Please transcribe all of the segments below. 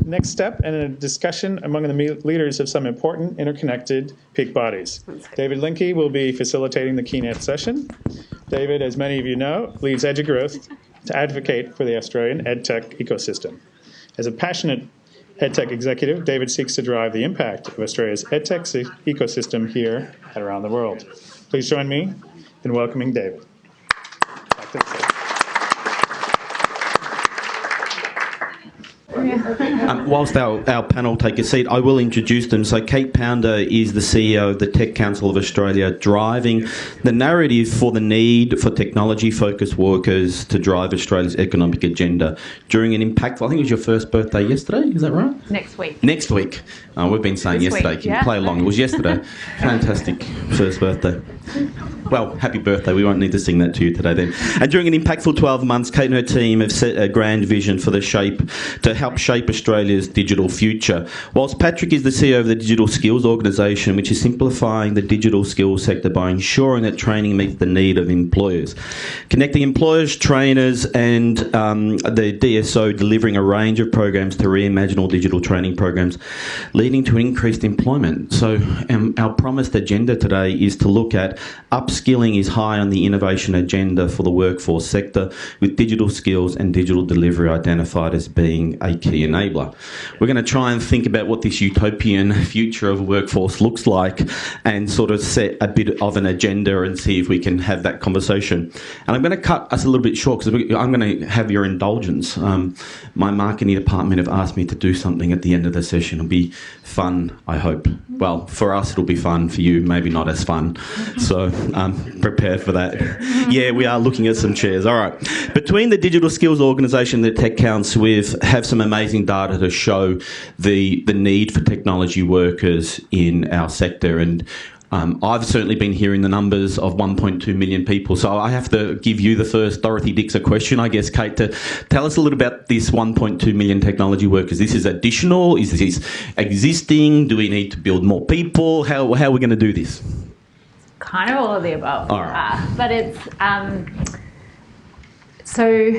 next step in a discussion among the leaders of some important interconnected peak bodies. David Linke will be facilitating the keynote session. David, as many of you know, leads EduGrowth to advocate for the Australian EdTech ecosystem. As a passionate EdTech executive, David seeks to drive the impact of Australia's EdTech ecosystem here and around the world. Please join me in welcoming David. Back to the stage. Whilst our panel take a seat, I will introduce them. So Kate Pounder is the CEO of the Tech Council of Australia, driving the narrative for the need for technology-focused workers to drive Australia's economic agenda during an impactful, I think it was your first birthday yesterday, is that right? Next week. Next week. We've been saying this yesterday. Week, yeah. Can play along. It was yesterday. Fantastic first birthday. Well, happy birthday. We won't need to sing that to you today then. And during an impactful 12 months, Kate and her team have set a grand vision for to help shape Australia's digital future. Whilst Patrick is the CEO of the Digital Skills Organisation, which is simplifying the digital skills sector by ensuring that training meets the need of employers. Connecting employers, trainers and the DSO delivering a range of programs to reimagine all digital training programs, leading to increased employment. So our promised agenda today is to look at upskilling is high on the innovation agenda for the workforce sector, with digital skills and digital delivery identified as being a key enabler. We're going to try and think about what this utopian future of a workforce looks like and sort of set a bit of an agenda and see if we can have that conversation. And I'm going to cut us a little bit short because I'm going to have your indulgence. My marketing department have asked me to do something at the end of the session. It'll be fun, I hope. Well, for us it'll be fun. For you, maybe not as fun. So prepare for that. Yeah, we are looking at some chairs. All right. Between the Digital Skills Organisation and the Tech Council, we have some amazing data to show the need for technology workers in our sector. And I've certainly been hearing the numbers of 1.2 million people. So I have to give you the first Dorothy Dixer question, I guess, Kate, to tell us a little about this 1.2 million technology workers. This is additional? Is this existing? Do we need to build more people? How are we going to do this? Kind of all of the above. All right. But it's... So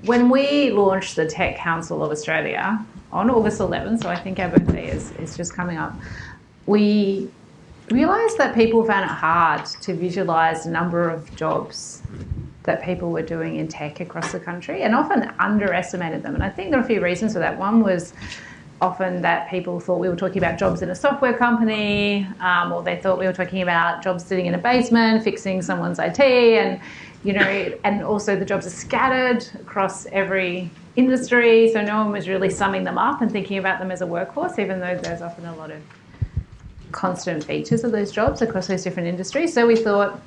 when we launched the Tech Council of Australia on August 11th, so I think our birthday is just coming up, we realised that people found it hard to visualise the number of jobs that people were doing in tech across the country and often underestimated them. And I think there are a few reasons for that. One was often that people thought we were talking about jobs in a software company, or they thought we were talking about jobs sitting in a basement, fixing someone's IT, and and also the jobs are scattered across every industry, so no one was really summing them up and thinking about them as a workforce, even though there's often a lot of constant features of those jobs across those different industries. So we thought,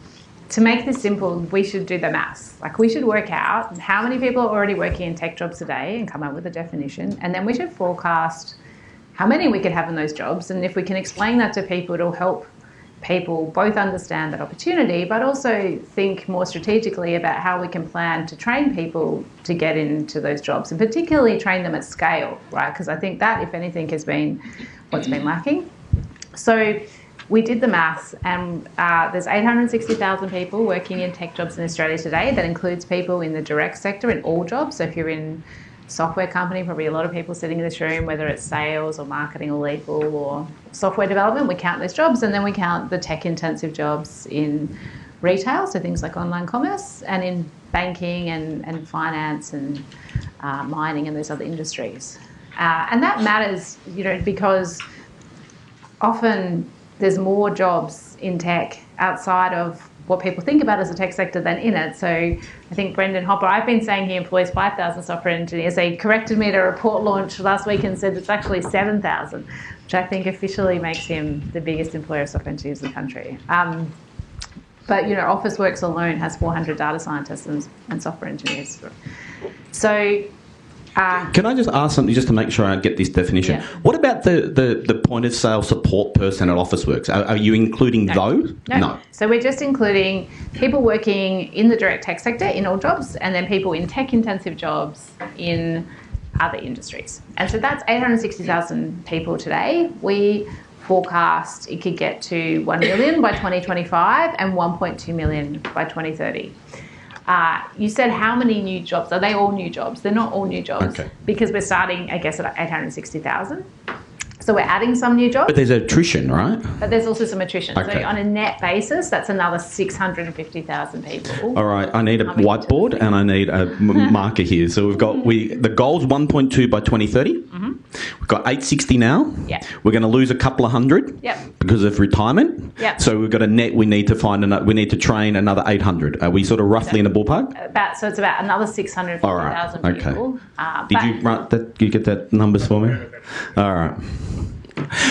to make this simple, we should do the maths. Like, we should work out how many people are already working in tech jobs today and come up with a definition, and then we should forecast how many we could have in those jobs. And if we can explain that to people, it'll help people both understand that opportunity, but also think more strategically about how we can plan to train people to get into those jobs, and particularly train them at scale, right? Because I think that, if anything, has been what's been lacking. So we did the maths, and there's 860,000 people working in tech jobs in Australia today. That includes people in the direct sector in all jobs. So if you're in software company, probably a lot of people sitting in this room, whether it's sales or marketing or legal or software development, we count those jobs, and then we count the tech-intensive jobs in retail, so things like online commerce, and in banking and finance and mining and those other industries. And that matters, because often there's more jobs in tech outside of what people think about as a tech sector than in it. So I think Brendan Hopper, I've been saying he employs 5,000 software engineers. They corrected me at a report launch last week and said it's actually 7,000, which I think officially makes him the biggest employer of software engineers in the country. But Officeworks alone has 400 data scientists and software engineers. So can I just ask something just to make sure I get this definition? Yeah. What about the point of sale support person at Officeworks? Are you including those? No. So we're just including people working in the direct tech sector in all jobs, and then people in tech-intensive jobs in other industries. And so that's 860,000 people today. We forecast it could get to 1 million by 2025 and 1.2 million by 2030. You said how many new jobs? Are they all new jobs? They're not all new jobs because we're starting, I guess, at 860,000. So we're adding some new jobs. But there's attrition, right? But there's also some attrition. Okay. So on a net basis, that's another 650,000 people. All right, I need a whiteboard and I need a marker here. So we've got, the goal's 1.2 by 2030. Mm-hmm. We've got 860 now. Yeah. We're going to lose a couple of hundred because of retirement. Yep. So we've got a net, we need to train another 800. Are we sort of roughly in the ballpark? So it's about another 650,000 people. Did you get that numbers for me? All right.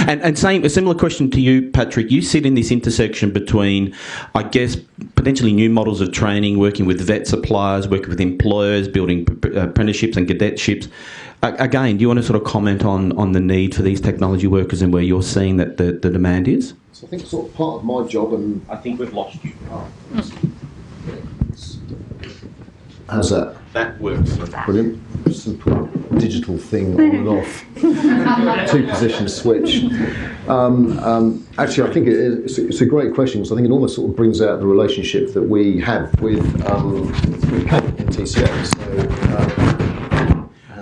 And a similar question to you, Patrick. You sit in this intersection between, I guess, potentially new models of training, working with vet suppliers, working with employers, building apprenticeships and cadetships. Again, do you want to sort of comment on the need for these technology workers and where you're seeing that the demand is? So I think sort of part of my job, and I think we've lost you. How's that? That works. Brilliant. Simple digital thing on and off. Two position switch. Actually, I think it's a great question because I think it almost sort of brings out the relationship that we have with Kate in TCA. So,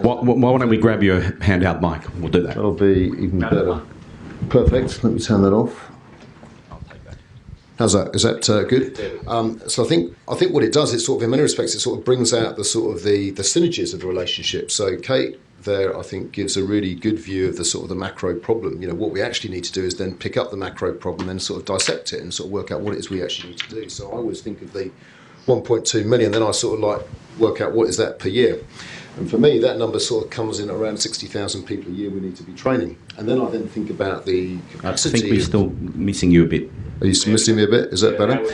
why don't we grab your handheld mic? We'll do that. That'll be even better. Perfect. Let me turn that off. How's that? Is that good? So I think what it does, it sort of, in many respects, it sort of brings out the sort of the synergies of the relationship. So Kate there, I think, gives a really good view of the sort of the macro problem. You know, what we actually need to do is then pick up the macro problem and sort of dissect it and sort of work out what it is we actually need to do. So I always think of the 1.2 million, then I sort of like work out what is that per year. And for me, that number sort of comes in around 60,000 people a year we need to be training. And then I then think about the capacity. I think we're still missing you a bit. Are you missing me a bit? Is that better?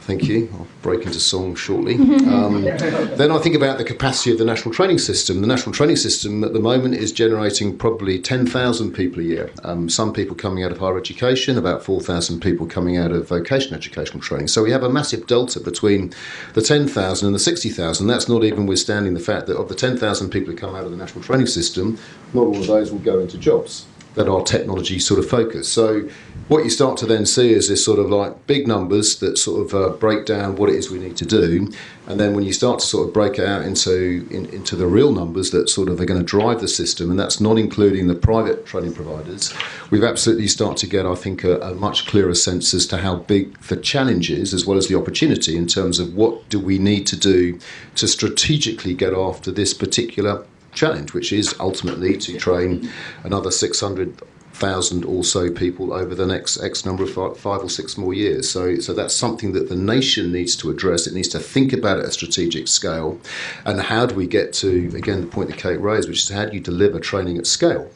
Thank you. I'll break into song shortly. Then I think about the capacity of the national training system. The national training system at the moment is generating probably 10,000 people a year. Some people coming out of higher education, about 4,000 people coming out of vocational educational training. So we have a massive delta between the 10,000 and the 60,000. That's not even withstanding the fact that of the 10,000 people who come out of the national training system, not all of those will go into jobs that are technology sort of focused. So what you start to then see is this sort of like big numbers that sort of break down what it is we need to do. And then when you start to sort of break it out into the real numbers that sort of are going to drive the system, and that's not including the private training providers, we've absolutely started to get, I think, a much clearer sense as to how big the challenge is as well as the opportunity in terms of what do we need to do to strategically get after this particular challenge, which is ultimately to train another 600,000 or so people over the next X number of 5 or 6 more years. So that's something that the nation needs to address. It needs to think about it at a strategic scale. And how do we get to, again, the point that Kate raised, which is how do you deliver training at scale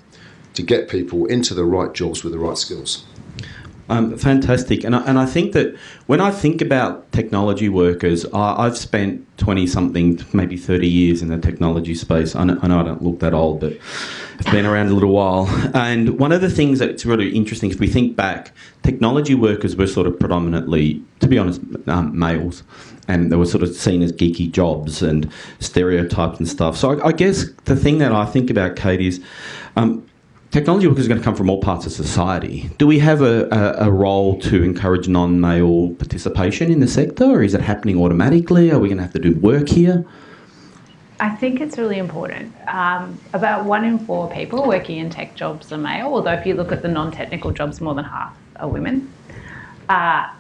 to get people into the right jobs with the right skills? Fantastic. And I think that when I think about technology workers, I've spent 20-something, maybe 30 years in the technology space. I know I don't look that old, but I've been around a little while. And one of the things that's really interesting, if we think back, technology workers were sort of predominantly, to be honest, males. And they were sort of seen as geeky jobs and stereotypes and stuff. So I guess the thing that I think about, Kate, is technology workers are going to come from all parts of society. Do we have a role to encourage non-male participation in the sector, or is it happening automatically? Are we going to have to do work here? I think it's really important. About 1 in 4 people working in tech jobs are male, although if you look at the non-technical jobs, more than half are women. And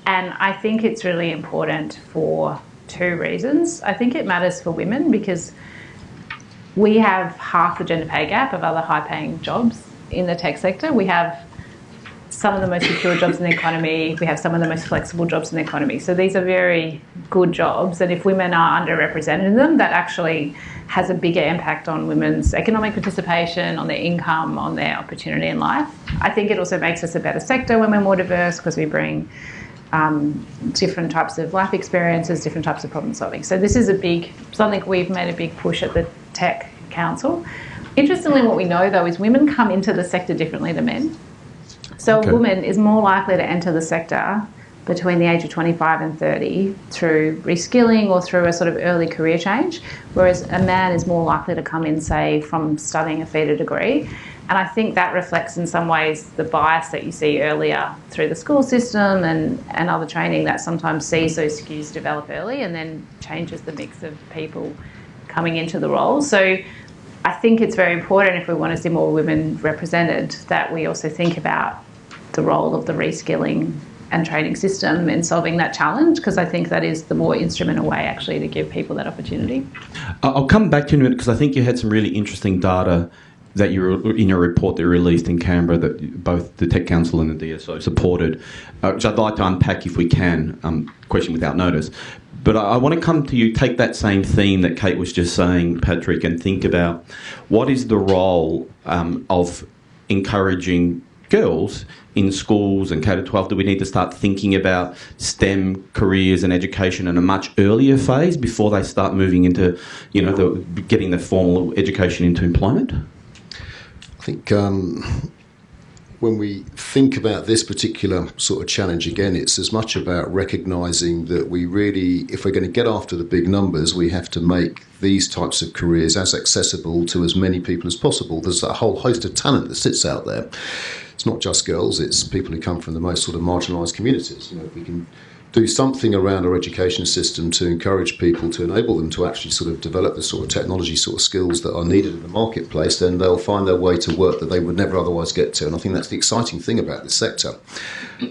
I think it's really important for 2 reasons. I think it matters for women because we have half the gender pay gap of other high-paying jobs in the tech sector. We have some of the most secure jobs in the economy. We have some of the most flexible jobs in the economy. So these are very good jobs. And if women are underrepresented in them, that actually has a bigger impact on women's economic participation, on their income, on their opportunity in life. I think it also makes us a better sector when we're more diverse because we bring different types of life experiences, different types of problem solving. So this is something we've made a big push at the Tech Council. Interestingly, what we know though is women come into the sector differently than men. So a woman is more likely to enter the sector between the age of 25 and 30 through reskilling or through a sort of early career change, whereas a man is more likely to come in, say, from studying a feeder degree. And I think that reflects in some ways the bias that you see earlier through the school system and other training that sometimes sees those skews develop early and then changes the mix of people coming into the role. So I think it's very important, if we want to see more women represented, that we also think about the role of the reskilling and training system in solving that challenge, because I think that is the more instrumental way actually to give people that opportunity. I'll come back to you in a minute, because I think you had some really interesting data that you in your report that you released in Canberra that both the Tech Council and the DSO supported, which I'd like to unpack if we can, question without notice. But I want to come to you, take that same theme that Kate was just saying, Patrick, and think about what is the role of encouraging girls in schools and K-12. Do we need to start thinking about STEM careers and education in a much earlier phase before they start moving into, getting the formal education into employment? I think when we think about this particular sort of challenge, again, it's as much about recognising that we really, if we're going to get after the big numbers, we have to make these types of careers as accessible to as many people as possible. There's a whole host of talent that sits out there. It's not just girls, it's people who come from the most sort of marginalised communities. If we can do something around our education system to encourage people, to enable them to actually sort of develop the sort of technology sort of skills that are needed in the marketplace, then they'll find their way to work that they would never otherwise get to. And I think that's the exciting thing about this sector.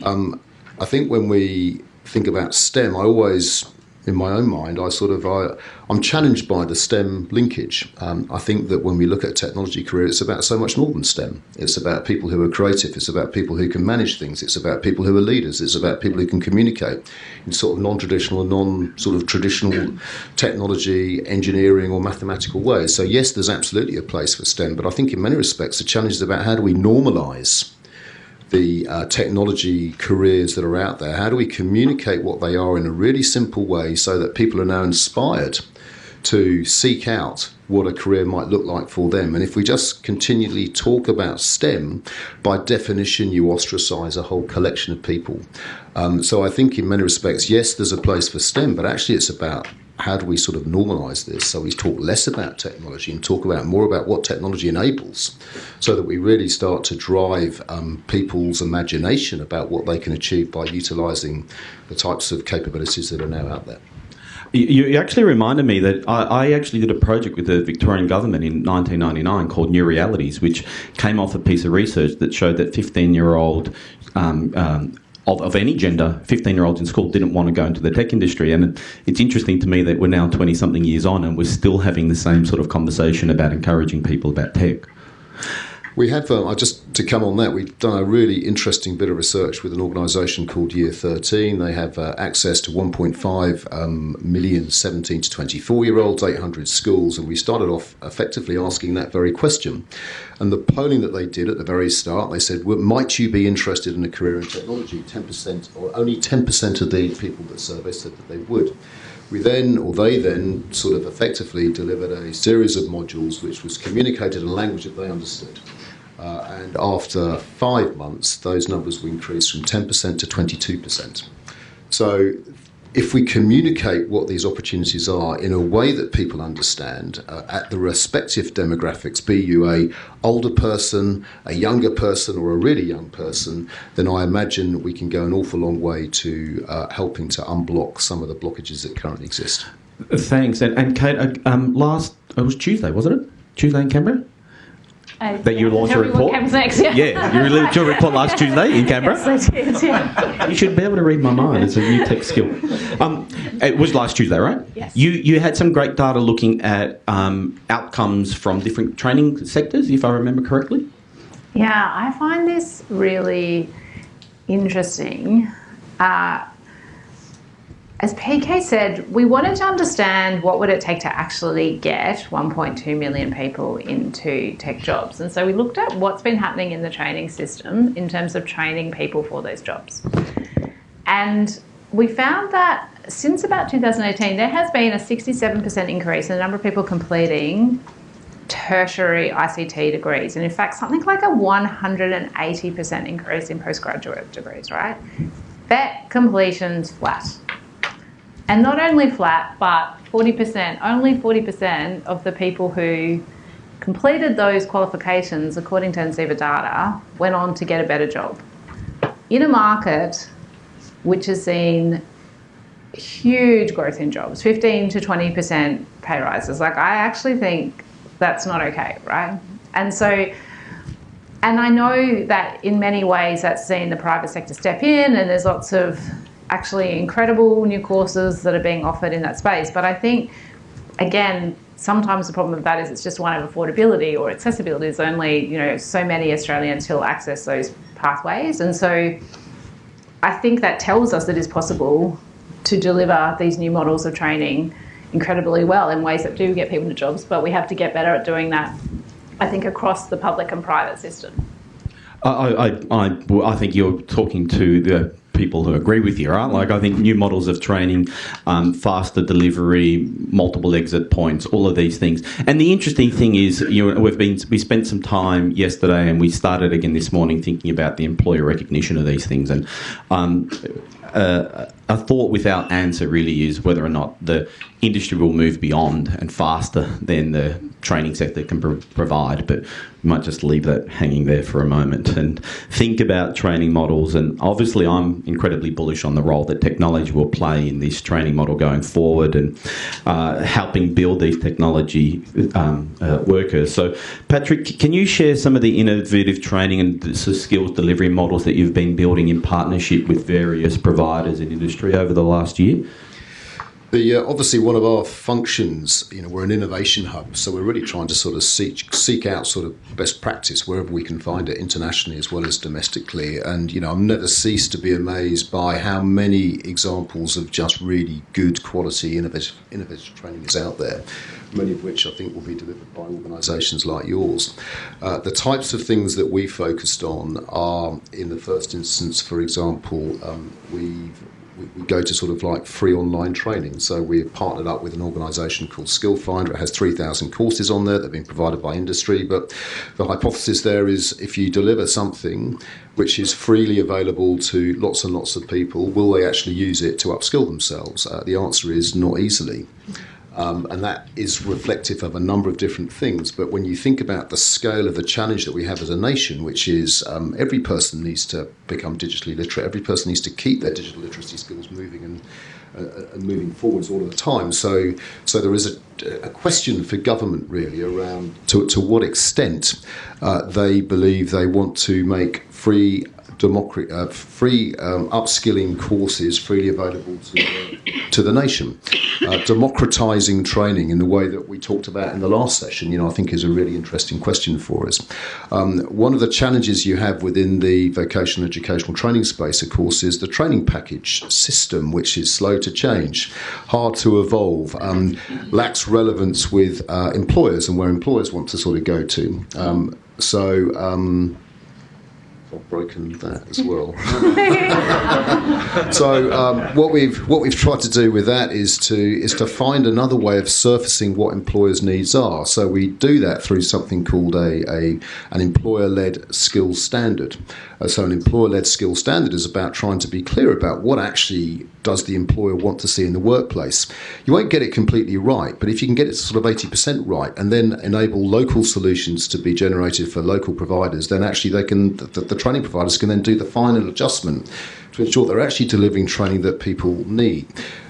I think when we think about STEM, I always, in my own mind, I'm challenged by the STEM linkage. I think that when we look at technology career, it's about so much more than STEM. It's about people who are creative. It's about people who can manage things. It's about people who are leaders. It's about people who can communicate in sort of non-traditional and non-sort of traditional technology, engineering or mathematical ways. So yes, there's absolutely a place for STEM, but I think in many respects the challenge is about how do we normalise the technology careers that are out there. How do we communicate what they are in a really simple way so that people are now inspired to seek out what a career might look like for them? And if we just continually talk about STEM, by definition you ostracise a whole collection of people. So I think in many respects, yes, there's a place for STEM, but actually it's about how do we sort of normalise this so we talk less about technology and talk about more about what technology enables, so that we really start to drive people's imagination about what they can achieve by utilising the types of capabilities that are now out there. You actually reminded me that I actually did a project with the Victorian government in 1999 called New Realities, which came off a piece of research that showed that 15-year-old of any gender, 15-year-olds in school didn't want to go into the tech industry. And it's interesting to me that we're now 20-something years on and we're still having the same sort of conversation about encouraging people about tech. We have, just to come on that, we've done a really interesting bit of research with an organisation called Year 13. They have access to 1.5 million 17 to 24-year-olds, 800 schools, and we started off effectively asking that very question. And the polling that they did at the very start, they said, might you be interested in a career in technology? 10%, or only 10% of the people that surveyed said that they would. They then sort of effectively delivered a series of modules which was communicated in a language that they understood. And after 5 months, those numbers were increased from 10% to 22%. So if we communicate what these opportunities are in a way that people understand at the respective demographics, be you a older person, a younger person or a really young person, then I imagine we can go an awful long way to helping to unblock some of the blockages that currently exist. Thanks. And Kate, it was Tuesday, wasn't it? Tuesday in Canberra? That you launched a report? What comes next, yeah. Yeah, you launched a report last Tuesday in Canberra? Yes, I did, yeah. You should be able to read my mind. It's a new tech skill. It was last Tuesday, right? Yes. You had some great data looking at outcomes from different training sectors, if I remember correctly? Yeah, I find this really interesting. As PK said, we wanted to understand what would it take to actually get 1.2 million people into tech jobs. And so we looked at what's been happening in the training system in terms of training people for those jobs. And we found that since about 2018, there has been a 67% increase in the number of people completing tertiary ICT degrees. And in fact, something like a 180% increase in postgraduate degrees, right? Vet completion's flat. And not only flat, but 40%, only 40% of the people who completed those qualifications according to NCEVA data went on to get a better job. In a market which has seen huge growth in jobs, 15 to 20% pay rises, like I actually think that's not okay, right? And so, and I know that in many ways that's seen the private sector step in, and there's lots of actually incredible new courses that are being offered in that space. But I think, again, sometimes the problem with that is it's just one of affordability or accessibility. There's only, you know, so many Australians who'll access those pathways. And so I think that tells us that it's possible to deliver these new models of training incredibly well in ways that do get people into jobs, but we have to get better at doing that, I think, across the public and private system. I think you're talking to the people who agree with you, right? Like, I think new models of training, faster delivery, multiple exit points, all of these things. And the interesting thing is, you know, we spent some time yesterday, and we started again this morning thinking about the employer recognition of these things. And a thought without answer really is whether or not the industry will move beyond and faster than the training sector can provide. But we might just leave that hanging there for a moment and think about training models. And obviously I'm incredibly bullish on the role that technology will play in this training model going forward, and helping build these technology workers. So Patrick, can you share some of the innovative training and skills delivery models that you've been building in partnership with various providers in industry over the last year? Obviously, one of our functions, you know, we're an innovation hub, so we're really trying to sort of seek out sort of best practice wherever we can find it, internationally as well as domestically. And, you know, I've never ceased to be amazed by how many examples of just really good quality innovative training is out there, many of which I think will be delivered by organisations like yours. The types of things that we focused on are, in the first instance, for example, we go to sort of like free online training. So we've partnered up with an organisation called Skillfinder. It has 3,000 courses on there that have been provided by industry. But the hypothesis there is, if you deliver something which is freely available to lots and lots of people, will they actually use it to upskill themselves? The answer is not easily. And that is reflective of a number of different things. But when you think about the scale of the challenge that we have as a nation, which is every person needs to become digitally literate, every person needs to keep their digital literacy skills moving and moving forwards all of the time. So there is a question for government really around to what extent they believe they want to make free upskilling courses freely available to the nation. Democratising training in the way that we talked about in the last session, you know, I think is a really interesting question for us. One of the challenges you have within the vocational educational training space, of course, is the training package system, which is slow to change, hard to evolve, lacks relevance with employers and where employers want to sort of go to. I've broken that as well. So what we've tried to do with that is to find another way of surfacing what employers' needs are. So we do that through something called an employer-led skills standard. So an employer-led skills standard is about trying to be clear about what actually does the employer want to see in the workplace. You won't get it completely right, but if you can get it sort of 80% right and then enable local solutions to be generated for local providers, then actually the training providers can then do the final adjustment to ensure they're actually delivering training that people need.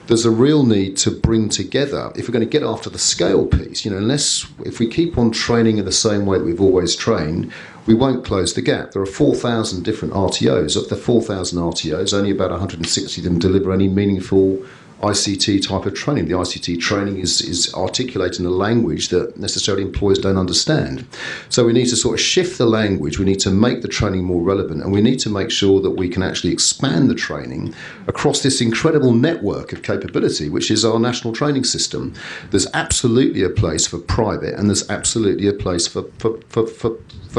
There's a real need to bring together, if we're going to get after the scale piece, you know, if we keep on training in the same way that we've always trained, we won't close the gap. There are 4,000 different RTOs. Of the 4,000 RTOs, only about 160 of them deliver any meaningful ICT type of training. The ICT training is articulated in a language that necessarily employers don't understand. So we need to sort of shift the language, we need to make the training more relevant, and we need to make sure that we can actually expand the training across this incredible network of capability, which is our national training system. There's absolutely a place for private, and there's absolutely a place for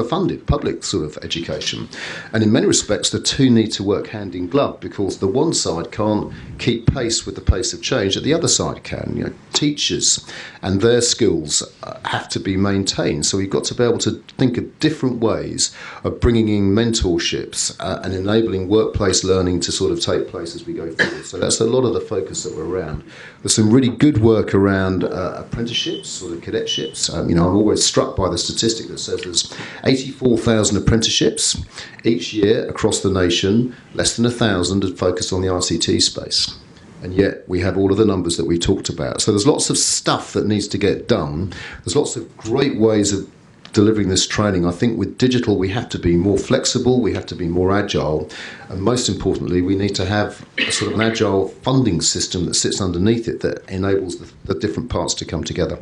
funded public sort of education. And in many respects, the two need to work hand in glove, because the one side can't keep pace with the pace pace of change that the other side can. Teachers and their skills have to be maintained. So we've got to be able to think of different ways of bringing in mentorships and enabling workplace learning to sort of take place as we go forward. So that's a lot of the focus that we're around. There's some really good work around apprenticeships or the cadetships. I'm always struck by the statistic that says there's 84,000 apprenticeships each year across the nation. Less than 1,000 are focused on the ICT space. And yet we have all of the numbers that we talked about. So there's lots of stuff that needs to get done. There's lots of great ways of delivering this training. I think with digital we have to be more flexible, we have to be more agile, and most importantly we need to have a sort of an agile funding system that sits underneath it that enables the different parts to come together.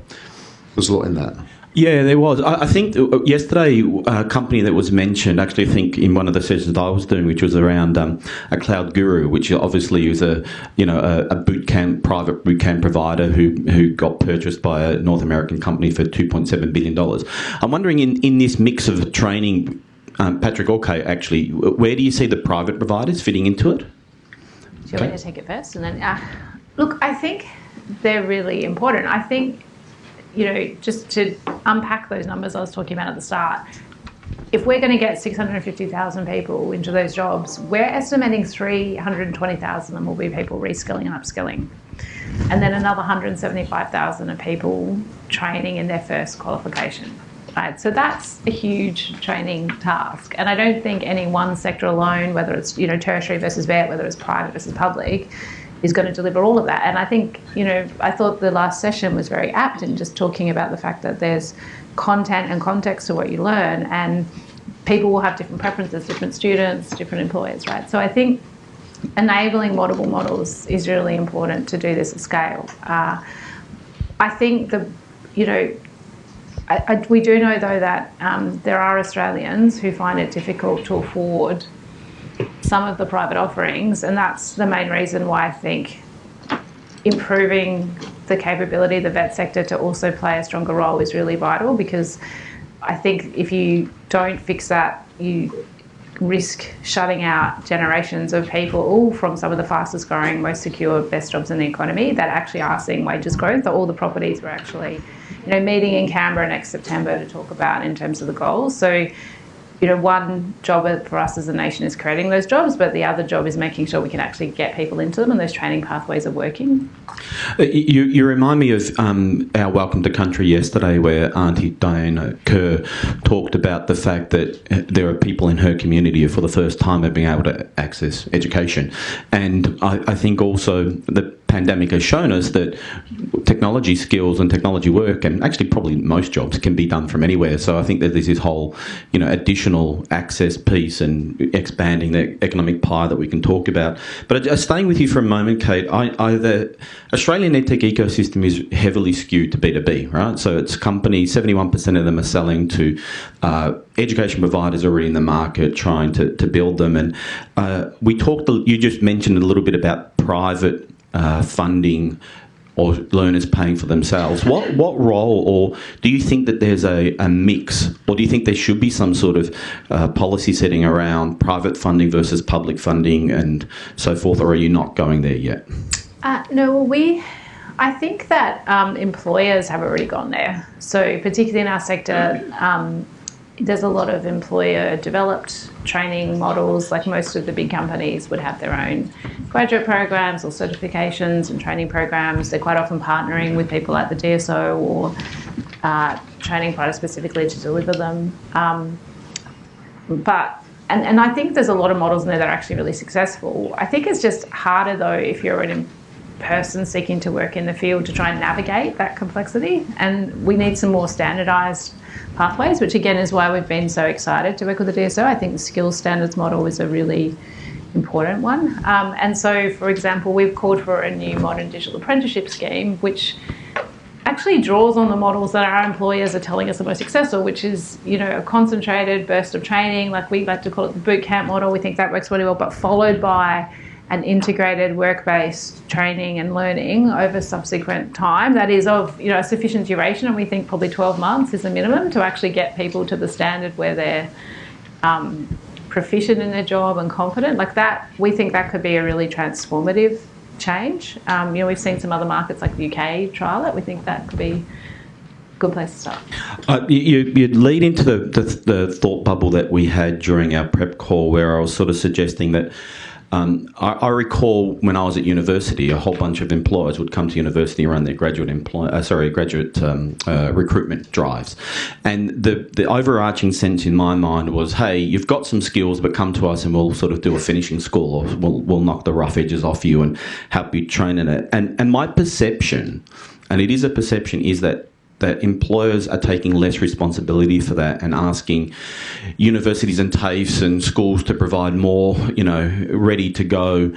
There's a lot in that. Yeah, there was. I think yesterday a company that was mentioned, actually I think in one of the sessions that I was doing, which was around a cloud guru, which obviously is a private boot camp provider who got purchased by a North American company for $2.7 billion. I'm wondering in this mix of training, Patrick or Kate, actually, where do you see the private providers fitting into it? Do you want me to take it first? And then, look, I think they're really important. I think, just to unpack those numbers I was talking about at the start, if we're going to get 650,000 people into those jobs, we're estimating 320,000 of them will be people reskilling and upskilling. And then another 175,000 are people training in their first qualification. Right? So that's a huge training task. And I don't think any one sector alone, whether it's tertiary versus vet, whether it's private versus public, is going to deliver all of that. And I think, I thought the last session was very apt in just talking about the fact that there's content and context to what you learn, and people will have different preferences, different students, different employers, right? So I think enabling multiple models is really important to do this at scale. I think we do know, though, that there are Australians who find it difficult to afford some of the private offerings, and that's the main reason why I think improving the capability of the vet sector to also play a stronger role is really vital, because I think if you don't fix that, you risk shutting out generations of people from some of the fastest growing, most secure, best jobs in the economy that actually are seeing wages growth. All the properties we're actually meeting in Canberra next September to talk about in terms of the goals. So one job for us as a nation is creating those jobs, but the other job is making sure we can actually get people into them and those training pathways are working. You remind me of our Welcome to Country yesterday, where Auntie Diana Kerr talked about the fact that there are people in her community who for the first time have been able to access education. And I think also the pandemic has shown us that technology skills and technology work, and actually probably most jobs, can be done from anywhere. So I think that there's this whole, additional access piece and expanding the economic pie that we can talk about. But staying with you for a moment, Kate, the Australian EdTech ecosystem is heavily skewed to B2B, right? So it's companies, 71% of them are selling to education providers already in the market, trying to build them. And you just mentioned a little bit about private funding or learners paying for themselves. What role, or do you think that there's a mix, or do you think there should be some sort of policy setting around private funding versus public funding and so forth, or are you not going there yet? No, I think that employers have already gone there. So particularly in our sector, there's a lot of employer-developed training models. Like most of the big companies would have their own graduate programs or certifications and training programs. They're quite often partnering with people like the DSO or training providers specifically to deliver them. But I think there's a lot of models in there that are actually really successful. I think it's just harder, though, if you're a person seeking to work in the field to try and navigate that complexity. And we need some more standardised pathways, which again is why we've been so excited to work with the DSO. I think the skills standards model is a really important one. And so, for example, we've called for a new modern digital apprenticeship scheme, which actually draws on the models that our employers are telling us are most successful, which is, a concentrated burst of training, like we like to call it the boot camp model. We think that works really well, but followed by an integrated work-based training and learning over subsequent time that is of a sufficient duration, and we think probably 12 months is the minimum to actually get people to the standard where they're proficient in their job and confident. Like that, we think that could be a really transformative change. We've seen some other markets like the UK trial it. We think that could be a good place to start. You'd lead into the thought bubble that we had during our prep call, where I was sort of suggesting that I recall when I was at university, a whole bunch of employers would come to university and run their graduate recruitment drives, and the overarching sense in my mind was, hey, you've got some skills, but come to us and we'll sort of do a finishing school, or we'll knock the rough edges off you and help you train in it. And my perception, and it is a perception, is that employers are taking less responsibility for that and asking universities and TAFEs and schools to provide more, ready-to-go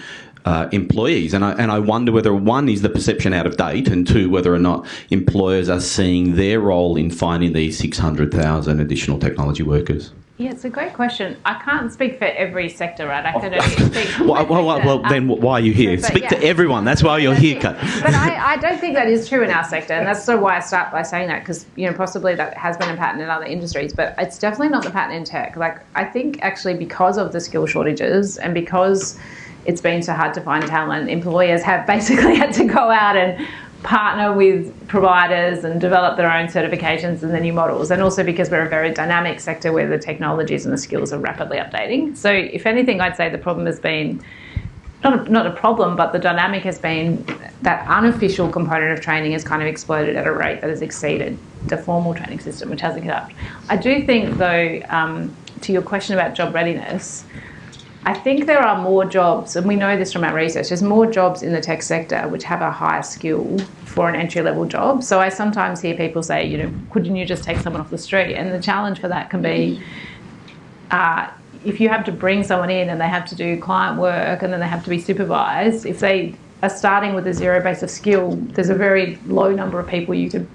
employees. And I wonder whether, one, is the perception out of date, and two, whether or not employers are seeing their role in finding these 600,000 additional technology workers. Yeah, it's a great question. I can't speak for every sector, right? I can only speak for well, then why are you here? Speak to everyone. That's why you're here, Kat. But I don't think that is true in our sector, and that's sort of why I start by saying that, because possibly that has been a pattern in other industries, but it's definitely not the pattern in tech. Like, I think actually because of the skill shortages and because it's been so hard to find talent, employers have basically had to go out and partner with providers and develop their own certifications and the new models, and also because we're a very dynamic sector where the technologies and the skills are rapidly updating. So if anything, I'd say the problem has been not a problem, but the dynamic has been that unofficial component of training has kind of exploded at a rate that has exceeded the formal training system, which hasn't kept up. I do think, though, to your question about job readiness, I think there are more jobs, and we know this from our research, there's more jobs in the tech sector which have a higher skill for an entry-level job. So I sometimes hear people say, couldn't you just take someone off the street? And the challenge for that can be if you have to bring someone in and they have to do client work and then they have to be supervised, if they are starting with a zero base of skill, there's a very low number of people you could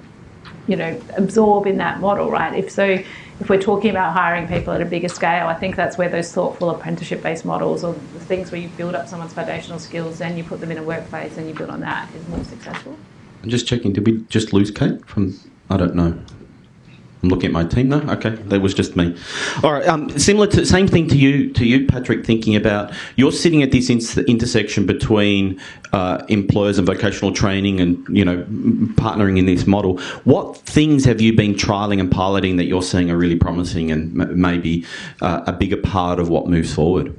absorb in that model, right? If we're talking about hiring people at a bigger scale, I think that's where those thoughtful apprenticeship-based models, or the things where you build up someone's foundational skills, then you put them in a workplace and you build on that, is more successful. I'm just checking, did we just lose Kate from, I don't know. I'm looking at my team now. Okay, that was just me. All right, same thing to you, Patrick. Thinking about, you're sitting at this intersection between employers and vocational training, and partnering in this model. What things have you been trialling and piloting that you're seeing are really promising and maybe a bigger part of what moves forward?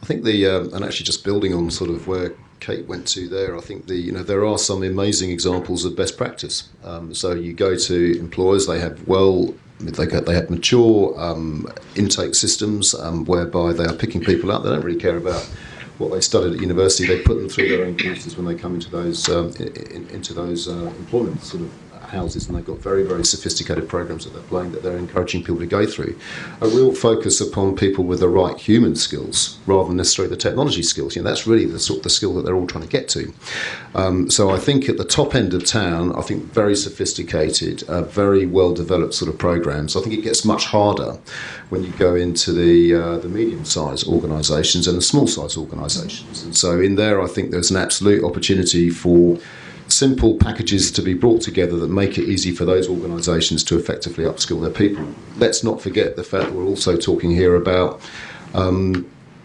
I think and actually just building on sort of where Kate went to there, I think there are some amazing examples of best practice. So you go to employers, they have mature intake systems whereby they are picking people up. They don't really care about what they studied at university. They put them through their own courses when they come into those employment sort of houses, and they've got very, very sophisticated programs that they're encouraging people to go through. A real focus upon people with the right human skills rather than necessarily the technology skills. That's really the sort of the skill that they're all trying to get to. So I think at the top end of town, I think very sophisticated, very well developed sort of programs. I think it gets much harder when you go into the medium-sized organisations and the small-sized organisations. And so in there, I think there's an absolute opportunity for simple packages to be brought together that make it easy for those organisations to effectively upskill their people. Let's not forget the fact that we're also talking here about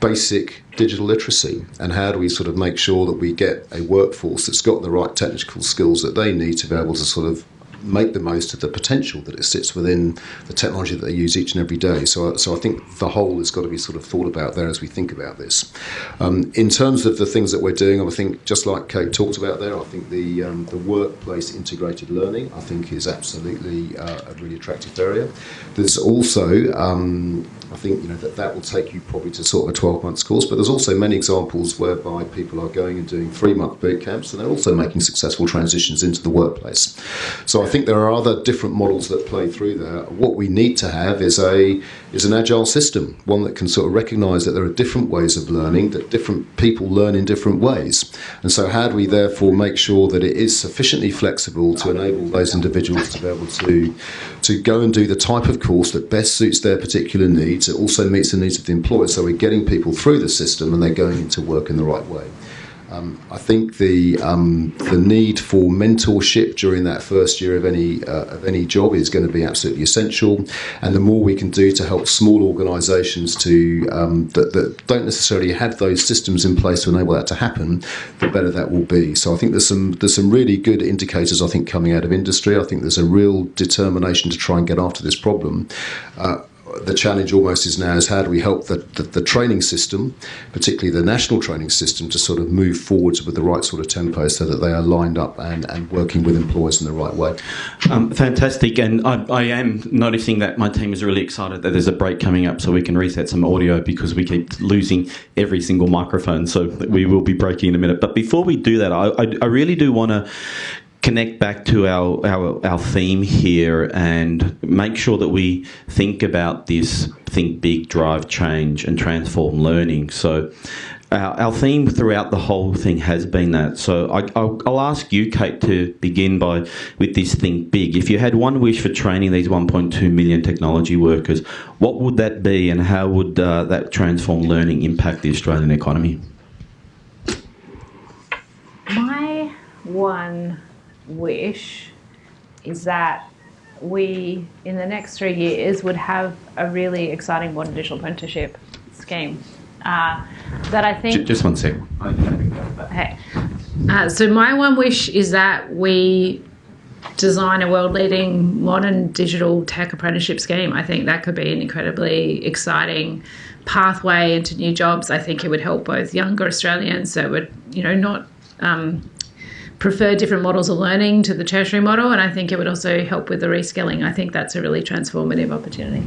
basic digital literacy, and how do we sort of make sure that we get a workforce that's got the right technical skills that they need to be able to sort of make the most of the potential that it sits within the technology that they use each and every day. So I think the whole has got to be sort of thought about there as we think about this. In terms of the things that we're doing, I think just like Kate talked about there, I think the workplace integrated learning, I think, is absolutely a really attractive area. There's also I think that will take you probably to sort of a 12-month course, but there's also many examples whereby people are going and doing 3-month boot camps, and they're also making successful transitions into the workplace. So I think there are other different models that play through there. What we need to have is an agile system, one that can sort of recognise that there are different ways of learning, that different people learn in different ways. And so how do we therefore make sure that it is sufficiently flexible to enable those individuals to be able to go and do the type of course that best suits their particular needs, it also meets the needs of the employer, so we're getting people through the system and they're going into work in the right way. I think the need for mentorship during that first year of any job is going to be absolutely essential, and the more we can do to help small organisations that don't necessarily have those systems in place to enable that to happen, the better that will be. So I think there's some really good indicators, I think, coming out of industry. I think there's a real determination to try and get after this problem. The challenge almost is now is how do we help the training system, particularly the national training system, to sort of move forwards with the right sort of tempo so that they are lined up and working with employers in the right way. Fantastic. And I am noticing that my team is really excited that there's a break coming up so we can reset some audio because we keep losing every single microphone. So we will be breaking in a minute. But before we do that, I really do want to connect back to our theme here and make sure that we think about this think big, drive change and transform learning. So our theme throughout the whole thing has been that. So I'll ask you, Kate, to begin with this think big. If you had one wish for training these 1.2 million technology workers, what would that be, and how would that transform learning impact the Australian economy? My one wish is that we, in the next 3 years, would have a really exciting modern digital apprenticeship scheme. That I think... Just one sec. Okay. So my one wish is that we design a world-leading modern digital tech apprenticeship scheme. I think that could be an incredibly exciting pathway into new jobs. I think it would help both younger Australians that would, not prefer different models of learning to the tertiary model, and I think it would also help with the reskilling. I think that's a really transformative opportunity.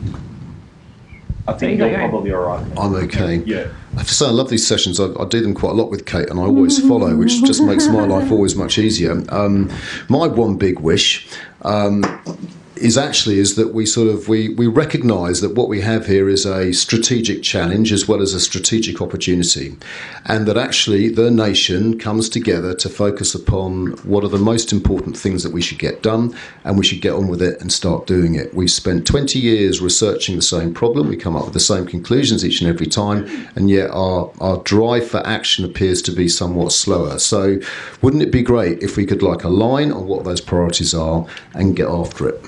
I think you're probably all right. I'm okay. Yeah. I have to say, I love these sessions. I do them quite a lot with Kate, and I always follow, which just makes my life always much easier. My one big wish is that we recognise that what we have here is a strategic challenge as well as a strategic opportunity, and that actually the nation comes together to focus upon what are the most important things that we should get done, and we should get on with it and start doing it. We've spent 20 years researching the same problem. We come up with the same conclusions each and every time, and yet our drive for action appears to be somewhat slower. So wouldn't it be great if we could align on what those priorities are and get after it?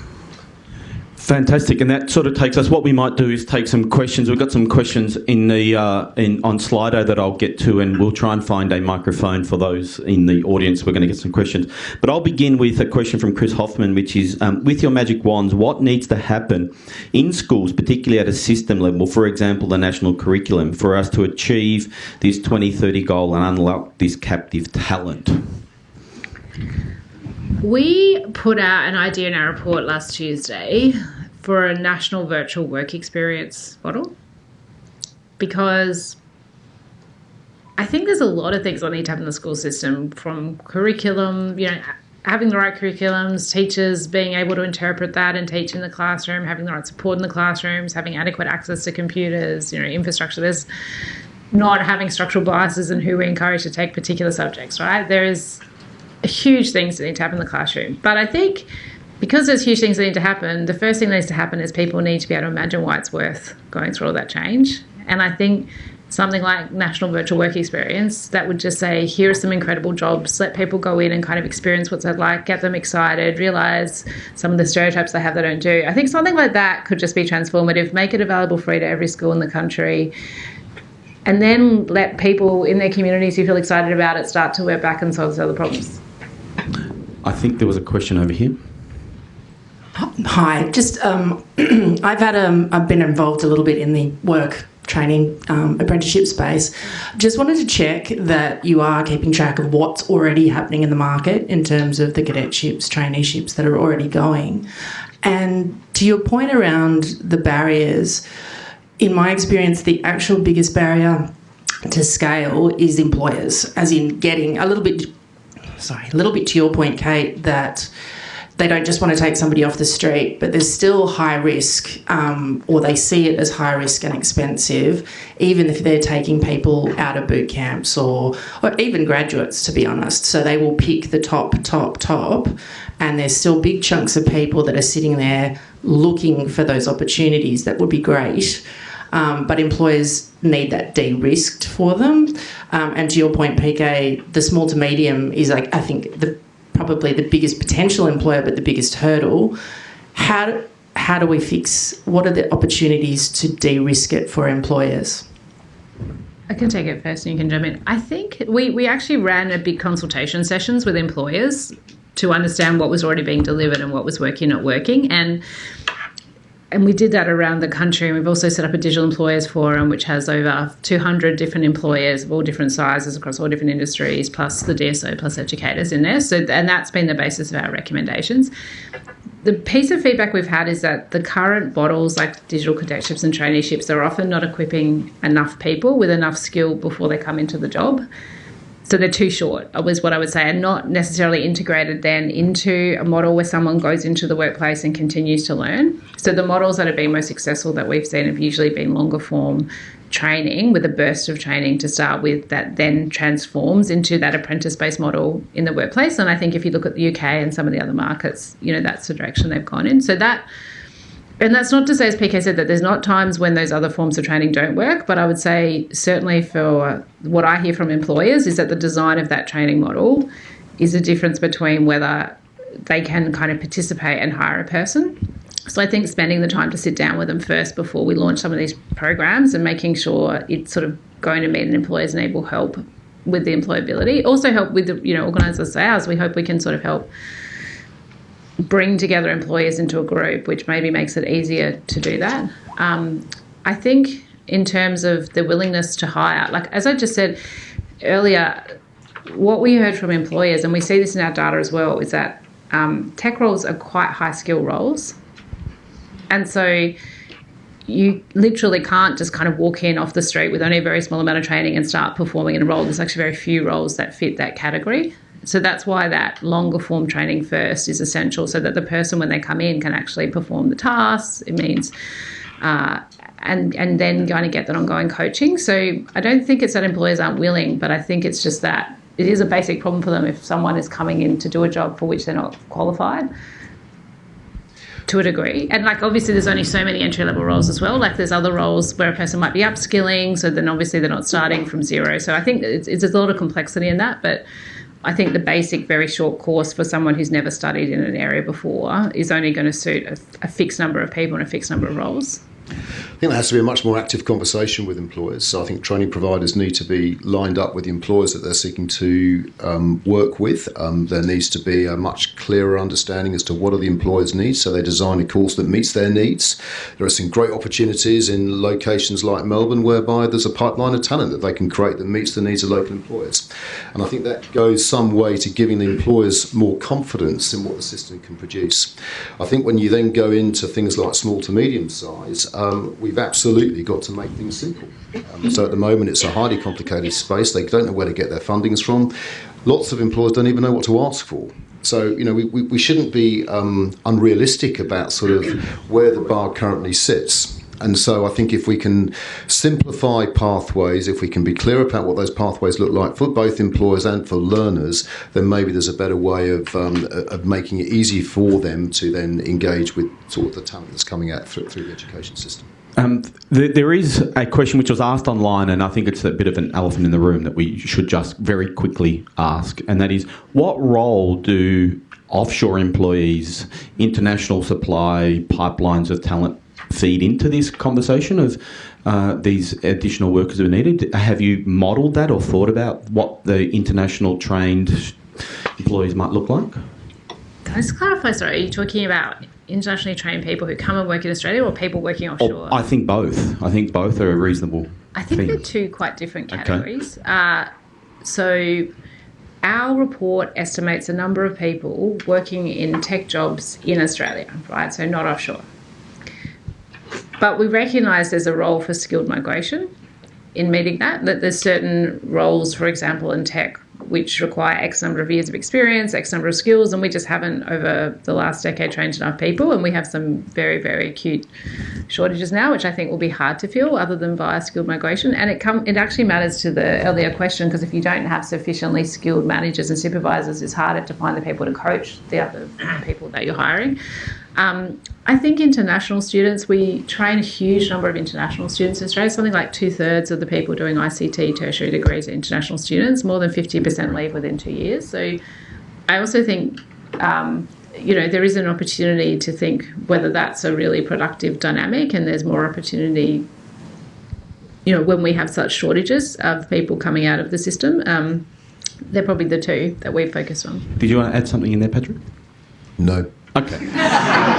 Fantastic, and that sort of takes us. What we might do is take some questions. We've got some questions on Slido that I'll get to, and we'll try and find a microphone for those in the audience. We're going to get some questions, but I'll begin with a question from Chris Hoffman, which is: with your magic wands, what needs to happen in schools, particularly at a system level, for example, the national curriculum, for us to achieve this 2030 goal and unlock this captive talent? We put out an idea in our report last Tuesday for a national virtual work experience model, because I think there's a lot of things that need to happen in the school system, from curriculum, having the right curriculums, teachers being able to interpret that and teach in the classroom, having the right support in the classrooms, having adequate access to computers, infrastructure. There's not having structural biases in who we encourage to take particular subjects, right? There is huge things that need to happen in the classroom. But I think because there's huge things that need to happen, the first thing that needs to happen is people need to be able to imagine why it's worth going through all that change. And I think something like National Virtual Work Experience, that would just say, here are some incredible jobs, let people go in and kind of experience what's that like, get them excited, realise some of the stereotypes they have they don't do. I think something like that could just be transformative, make it available free to every school in the country, and then let people in their communities who feel excited about it start to work back and solve those other problems. I think there was a question over here. Hi, just I've been involved a little bit in the work training apprenticeship space. Just wanted to check that you are keeping track of what's already happening in the market in terms of the cadetships, traineeships that are already going. And to your point around the barriers, in my experience, the actual biggest barrier to scale is employers, as in getting a little bit to your point, Kate, that they don't just want to take somebody off the street, but there's still high risk, or they see it as high risk and expensive, even if they're taking people out of boot camps or even graduates, to be honest. So they will pick the top, and there's still big chunks of people that are sitting there looking for those opportunities. That would be great. but employers need that de-risked for them. And to your point, PK, the small to medium is, like, I think, probably the biggest potential employer, but the biggest hurdle. How do we fix, what are the opportunities to de-risk it for employers? I can take it first and you can jump in. I think we actually ran a big consultation sessions with employers to understand what was already being delivered and what was working, not working. And we did that around the country. And we've also set up a digital employers forum, which has over 200 different employers of all different sizes across all different industries, plus the DSO, plus educators in there. And that's been the basis of our recommendations. The piece of feedback we've had is that the current models, like digital cadetships and traineeships, are often not equipping enough people with enough skill before they come into the job. So they're too short, was what I would say, and not necessarily integrated then into a model where someone goes into the workplace and continues to learn. So the models that have been most successful that we've seen have usually been longer form training with a burst of training to start with that then transforms into that apprentice-based model in the workplace. And I think if you look at the UK and some of the other markets, that's the direction they've gone in. And that's not to say, as PK said, that there's not times when those other forms of training don't work, but I would say certainly for what I hear from employers is that the design of that training model is a difference between whether they can kind of participate and hire a person. So I think spending the time to sit down with them first before we launch some of these programs and making sure it's sort of going to meet an employer's need will help with the employability. Also help with the, organisers like ours. We hope we can sort of help bring together employers into a group, which maybe makes it easier to do that. I think in terms of the willingness to hire, like as I just said earlier, what we heard from employers, and we see this in our data as well, is that tech roles are quite high skill roles. And so you literally can't just kind of walk in off the street with only a very small amount of training and start performing in a role. There's actually very few roles that fit that category. So that's why that longer form training first is essential, so that the person, when they come in, can actually perform the tasks. It means, and then going to get that ongoing coaching. So I don't think it's that employers aren't willing, but I think it's just that it is a basic problem for them if someone is coming in to do a job for which they're not qualified, to a degree. And like obviously there's only so many entry level roles as well. Like there's other roles where a person might be upskilling, so then obviously they're not starting from zero. So I think it's a lot of complexity in that, but I think the basic very short course for someone who's never studied in an area before is only going to suit a fixed number of people and a fixed number of roles. I think there has to be a much more active conversation with employers. So I think training providers need to be lined up with the employers that they're seeking to work with. There needs to be a much clearer understanding as to what are the employers' needs, so they design a course that meets their needs. There are some great opportunities in locations like Melbourne whereby there's a pipeline of talent that they can create that meets the needs of local employers. And I think that goes some way to giving the employers more confidence in what the system can produce. I think when you then go into things like small to medium size, we've absolutely got to make things simple. So at the moment it's a highly complicated space. They don't know where to get their fundings from. Lots of employers don't even know what to ask for. So, we shouldn't be unrealistic about sort of where the bar currently sits. And so I think if we can simplify pathways, if we can be clear about what those pathways look like for both employers and for learners, then maybe there's a better way of making it easy for them to then engage with sort of the talent that's coming out through the education system. There is a question which was asked online, and I think it's a bit of an elephant in the room that we should just very quickly ask, and that is, what role do offshore employees, international supply, pipelines of talent feed into this conversation of these additional workers who are needed? Have you modelled that or thought about what the international trained employees might look like? Can I just clarify, sorry, are you talking about internationally trained people who come and work in Australia or people working offshore? I think both. I think both are a reasonable I think thing. they're two quite different categories. Okay. So our report estimates the number of people working in tech jobs in Australia, right? So not offshore. But we recognise there's a role for skilled migration in meeting that there's certain roles, for example, in tech, which require X number of years of experience, X number of skills, and we just haven't, over the last decade, trained enough people, and we have some very, very acute shortages now, which I think will be hard to fill other than via skilled migration. And it actually matters to the earlier question, because if you don't have sufficiently skilled managers and supervisors, it's harder to find the people to coach the other people that you're hiring. I think international students, we train a huge number of international students in Australia. Something like 2/3 of the people doing ICT tertiary degrees are international students. More than 50% leave within 2 years. So I also think, there is an opportunity to think whether that's a really productive dynamic, and there's more opportunity, when we have such shortages of people coming out of the system. They're probably the two that we focus on. Did you want to add something in there, Patrick? No. Okay.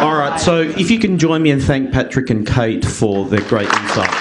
All right, so if you can join me and thank Patrick and Kate for their great insights.